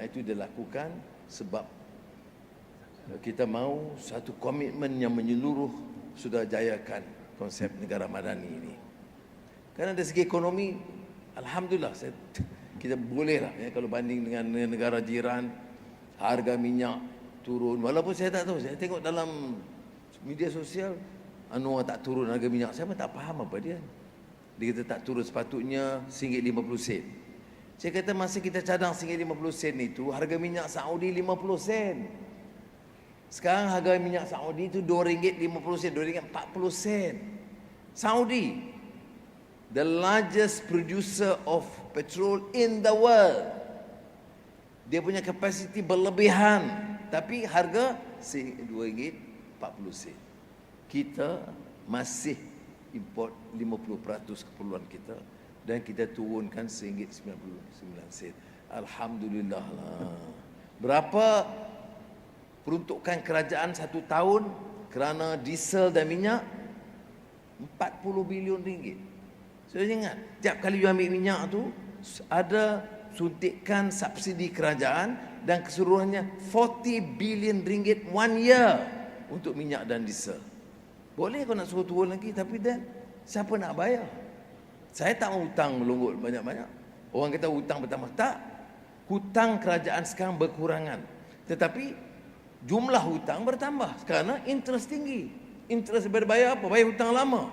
Itu dilakukan sebab kita mahu satu komitmen yang menyeluruh sudah jayakan konsep negara madani ini. Kerana dari segi ekonomi, alhamdulillah kita boleh lah ya, kalau banding dengan negara jiran, harga minyak turun. Walaupun saya tak tahu, saya tengok dalam media sosial Anwar tak turun harga minyak, saya pun tak faham apa dia. Dia kata tak turun, sepatutnya RM1.50. Saya kata masa kita cadang RM1.50 itu, harga minyak Saudi 50 sen. Sekarang harga minyak Saudi itu RM2.50, RM2.40. Saudi, the largest producer of petrol in the world. Dia punya kapasiti berlebihan, tapi harga RM2.40. Kita masih import 50% keperluan kita dan kita turunkan RM1.99. Alhamdulillah lah. Berapa peruntukan kerajaan satu tahun kerana diesel dan minyak? RM40 bilion. So ingat, setiap kali you ambil minyak tu ada suntikan subsidi kerajaan dan keseluruhannya RM40 bilion 1 year untuk minyak dan diesel. Boleh kau nak suruh turun lagi, tapi dan siapa nak bayar? Saya tak mau hutang melonggok banyak-banyak. Orang kata hutang bertambah. Tak. Hutang kerajaan sekarang berkurangan. Tetapi jumlah hutang bertambah kerana interest tinggi. Interest berbayar apa? Bayar hutang lama.